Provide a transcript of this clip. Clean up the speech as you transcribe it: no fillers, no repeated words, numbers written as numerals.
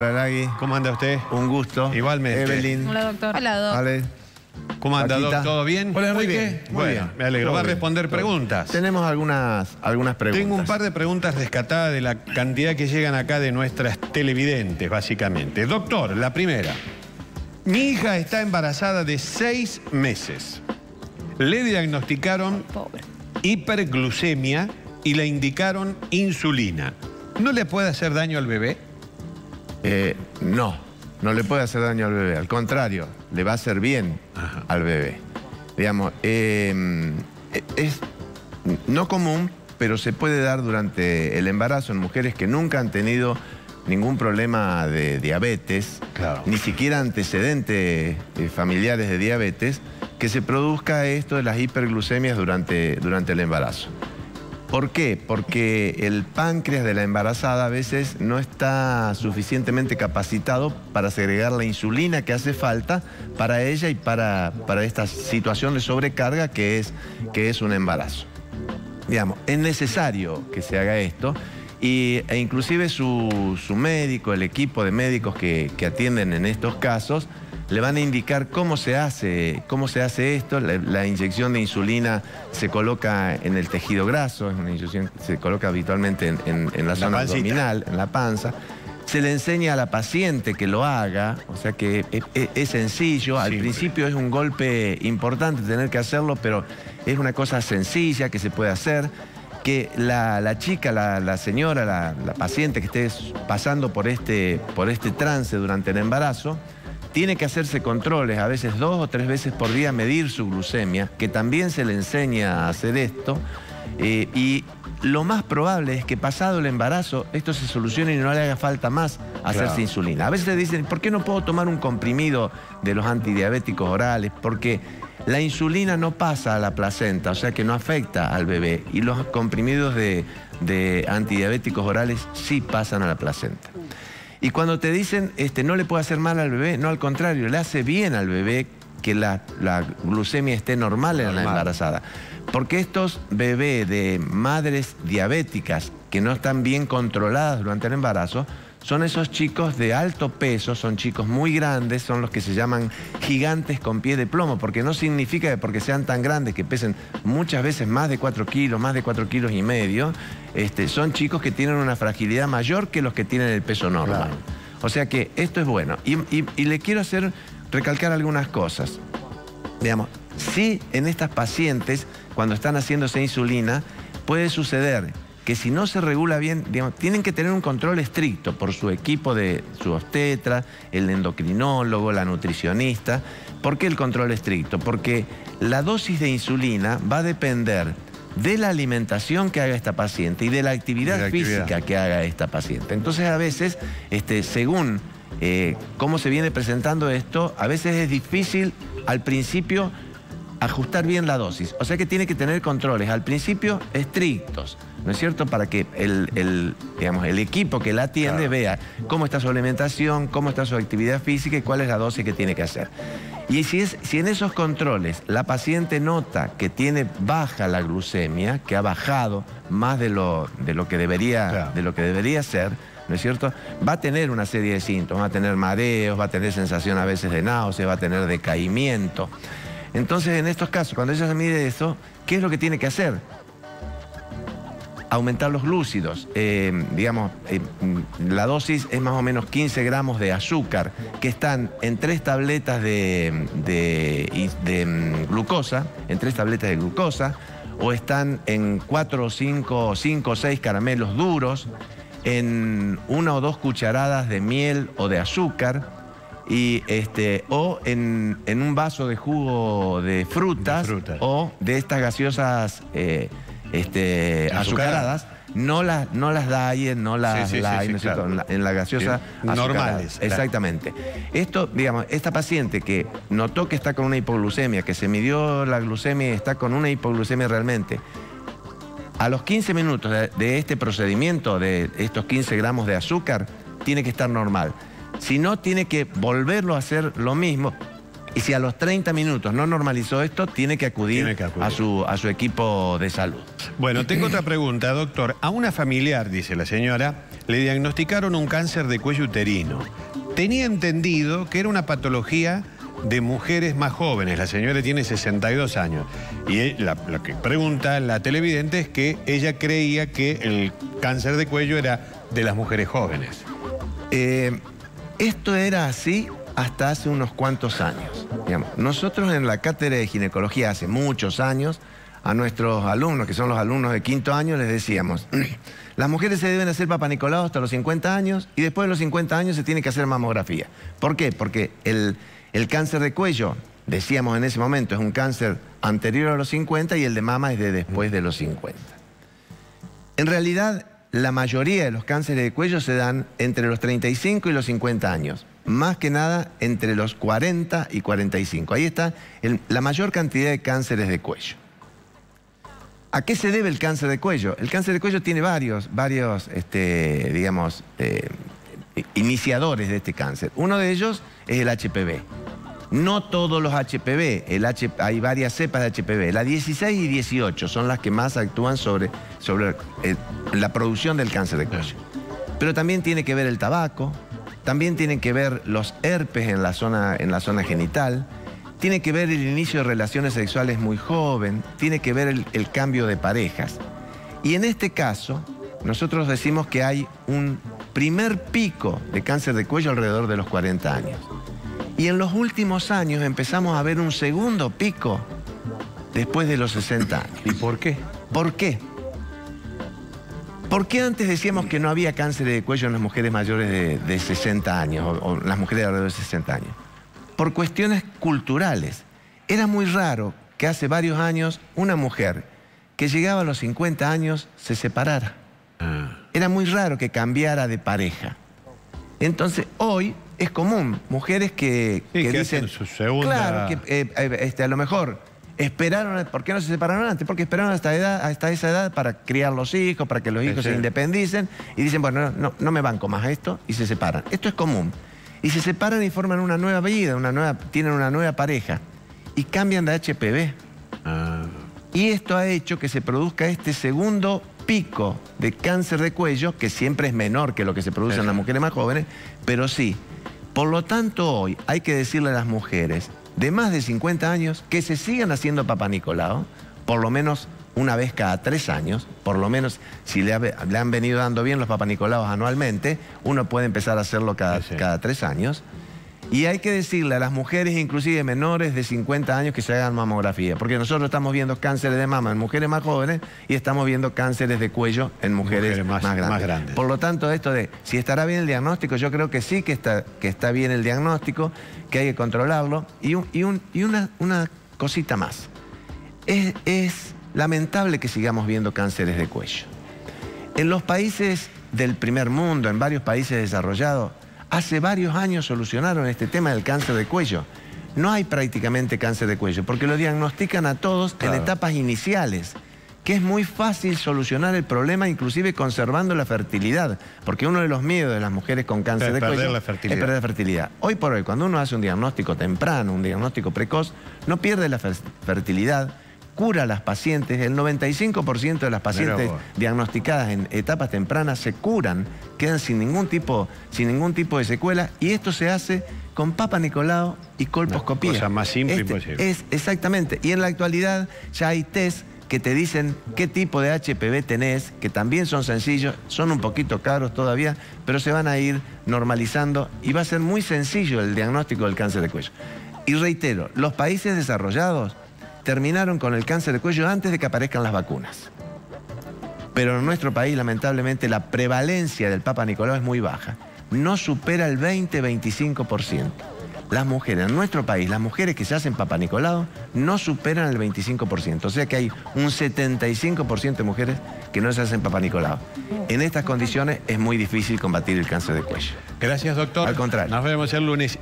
Aragui. ¿Cómo anda usted? Un gusto. Igualmente. Evelyn. Hola, doctor. Hola, doctor. Ale. ¿Cómo anda, Paquita. Doc? ¿Todo bien? Hola, Muy Enrique. bien. Muy Bueno, bien. me alegro. Todo Va a bien. responder preguntas. Tenemos algunas preguntas. Tengo un par de preguntas rescatadas de la cantidad que llegan acá de nuestras televidentes, básicamente. Doctor, la primera. Mi hija está embarazada de 6 meses. Le diagnosticaron Pobre. hiperglucemia y le indicaron insulina. ¿No le puede hacer daño al bebé? No le puede hacer daño al bebé. Al contrario, le va a hacer bien al bebé. Digamos, es no común, pero se puede dar durante el embarazo en mujeres que nunca han tenido ningún problema de diabetes, Claro. ni siquiera antecedentes familiares de diabetes, que se produzca esto de las hiperglucemias durante el embarazo. ¿Por qué? Porque el páncreas de la embarazada a veces no está suficientemente capacitado para segregar la insulina que hace falta para ella y para esta situación de sobrecarga que es un embarazo. Digamos, es necesario que se haga esto e inclusive su médico, el equipo de médicos que atienden en estos casos, le van a indicar cómo se hace esto. La inyección de insulina se coloca en el tejido graso, es una inyección que se coloca habitualmente en la zona abdominal, en la panza. Se le enseña a la paciente que lo haga, o sea que es sencillo. Al principio es un golpe importante tener que hacerlo, pero es una cosa sencilla que se puede hacer. Que la chica, la señora, la paciente que esté pasando por este trance durante el embarazo, tiene que hacerse controles, a veces 2 o 3 veces por día, medir su glucemia, que también se le enseña a hacer esto. Y lo más probable es que pasado el embarazo esto se solucione y no le haga falta más hacerse insulina. A veces le dicen, ¿por qué no puedo tomar un comprimido de los antidiabéticos orales? Porque la insulina no pasa a la placenta, o sea que no afecta al bebé. Y los comprimidos de antidiabéticos orales sí pasan a la placenta. Y cuando te dicen, no le puede hacer mal al bebé, no, al contrario, le hace bien al bebé que la glucemia esté normal en la embarazada. Porque estos bebés de madres diabéticas que no están bien controladas durante el embarazo, son esos chicos de alto peso, son chicos muy grandes, son los que se llaman gigantes con pie de plomo, porque no significa que porque sean tan grandes, que pesen muchas veces más de 4 kilos, más de 4 kilos y medio, son chicos que tienen una fragilidad mayor que los que tienen el peso normal. Claro. O sea que esto es bueno. Y le quiero recalcar algunas cosas. Digamos, sí, en estas pacientes, cuando están haciéndose insulina, puede suceder que si no se regula bien, digamos, tienen que tener un control estricto por su equipo de su obstetra, el endocrinólogo, la nutricionista. ¿Por qué el control estricto? Porque la dosis de insulina va a depender de la alimentación que haga esta paciente y de la actividad física que haga esta paciente. Entonces, a veces, según cómo se viene presentando esto, a veces es difícil al principio ajustar bien la dosis. O sea que tiene que tener controles al principio estrictos, ¿no es cierto? Para que el equipo que la atiende vea cómo está su alimentación, cómo está su actividad física y cuál es la dosis que tiene que hacer. Y si en esos controles la paciente nota que tiene baja la glucemia, que ha bajado más de lo que debería ser, ¿no es cierto? Va a tener una serie de síntomas, va a tener mareos, va a tener sensación a veces de náusea, va a tener decaimiento. Entonces, en estos casos, cuando ella se mide eso, ¿qué es lo que tiene que hacer? Aumentar los glúcidos. La dosis es más o menos 15 gramos de azúcar, que están en 3 tabletas de glucosa, o están en 4 o 5 o 6 caramelos duros, en 1 o 2 cucharadas de miel o de azúcar, o en un vaso de jugo de frutas o de estas gaseosas azucaradas. No las diet, no las light, claro. En la gaseosa normales. Exactamente. Esto, digamos, esta paciente que notó que está con una hipoglucemia, que se midió la glucemia y está con una hipoglucemia realmente, a los 15 minutos de este procedimiento, de estos 15 gramos de azúcar, tiene que estar normal. Si no, tiene que volverlo a hacer lo mismo. Y si a los 30 minutos no normalizó esto, tiene que acudir. A su equipo de salud. Bueno, tengo otra pregunta, doctor. A una familiar, dice la señora, le diagnosticaron un cáncer de cuello uterino. Tenía entendido que era una patología de mujeres más jóvenes. La señora tiene 62 años. Y lo que pregunta la televidente es que ella creía que el cáncer de cuello era de las mujeres jóvenes. Esto era así hasta hace unos cuantos años. Digamos, nosotros en la cátedra de ginecología hace muchos años, a nuestros alumnos, que son los alumnos de quinto año, les decíamos, las mujeres se deben hacer Papa Nicolau hasta los 50 años y después de los 50 años se tiene que hacer mamografía. ¿Por qué? Porque el cáncer de cuello, decíamos en ese momento, es un cáncer anterior a los 50 y el de mama es de después de los 50. En realidad, la mayoría de los cánceres de cuello se dan entre los 35 y los 50 años. Más que nada entre los 40 y 45. Ahí está la mayor cantidad de cánceres de cuello. ¿A qué se debe el cáncer de cuello? El cáncer de cuello tiene varios digamos, iniciadores de este cáncer. Uno de ellos es el HPV. No todos los HPV, hay varias cepas de HPV. La 16 y 18 son las que más actúan sobre la producción del cáncer de cuello. Pero también tiene que ver el tabaco, también tienen que ver los herpes en la zona genital, tiene que ver el inicio de relaciones sexuales muy joven, tiene que ver el cambio de parejas. Y en este caso, nosotros decimos que hay un primer pico de cáncer de cuello alrededor de los 40 años. Y en los últimos años empezamos a ver un segundo pico después de los 60 años. ¿Y por qué? ¿Por qué? ¿Por qué antes decíamos que no había cáncer de cuello en las mujeres mayores de 60 años o las mujeres de alrededor de 60 años? Por cuestiones culturales. Era muy raro que hace varios años una mujer que llegaba a los 50 años se separara. Era muy raro que cambiara de pareja. Entonces, hoy es común, mujeres que dicen, su segunda... claro, que a lo mejor esperaron, ¿por qué no se separaron antes? Porque esperaron hasta esa edad para criar los hijos, para que los hijos se independicen, y dicen, bueno, no me banco más a esto, y se separan. Esto es común. Y se separan y forman una nueva vida, tienen una nueva pareja, y cambian de HPV. Y esto ha hecho que se produzca este segundo pico de cáncer de cuello, que siempre es menor que lo que se produce en las mujeres más jóvenes, pero sí. Por lo tanto, hoy hay que decirle a las mujeres de más de 50 años que se sigan haciendo Papa Nicolau, por lo menos una vez cada 3 años, por lo menos si le han venido dando bien los Papa Nicolau anualmente, uno puede empezar a hacerlo cada 3 años. Y hay que decirle a las mujeres, inclusive menores de 50 años, que se hagan mamografía, porque nosotros estamos viendo cánceres de mama en mujeres más jóvenes y estamos viendo cánceres de cuello en mujeres más grandes. Por lo tanto, esto de si estará bien el diagnóstico, yo creo que sí que está bien el diagnóstico, que hay que controlarlo. Y una cosita más. Es lamentable que sigamos viendo cánceres de cuello. En los países del primer mundo, en varios países desarrollados, hace varios años solucionaron este tema del cáncer de cuello. No hay prácticamente cáncer de cuello, porque lo diagnostican a todos en etapas iniciales, que es muy fácil solucionar el problema, inclusive conservando la fertilidad, porque uno de los miedos de las mujeres con cáncer de cuello es perder la fertilidad. Hoy por hoy, cuando uno hace un diagnóstico temprano, un diagnóstico precoz, no pierde la fertilidad, cura a las pacientes. El 95% de las pacientes diagnosticadas en etapas tempranas se curan, quedan sin ningún tipo de secuela, y esto se hace con Papa Nicolau y colposcopía. Cosa más simple imposible. Exactamente. Y en la actualidad ya hay test que te dicen qué tipo de HPV tenés, que también son sencillos, son un poquito caros todavía, pero se van a ir normalizando y va a ser muy sencillo el diagnóstico del cáncer de cuello. Y reitero, los países desarrollados terminaron con el cáncer de cuello antes de que aparezcan las vacunas. Pero en nuestro país, lamentablemente, la prevalencia del Papa Nicolau es muy baja. No supera el 20-25%. Las mujeres, en nuestro país, las mujeres que se hacen Papa Nicolau no superan el 25%. O sea que hay un 75% de mujeres que no se hacen Papa Nicolau. En estas condiciones es muy difícil combatir el cáncer de cuello. Gracias, doctor. Al contrario. Nos vemos el lunes.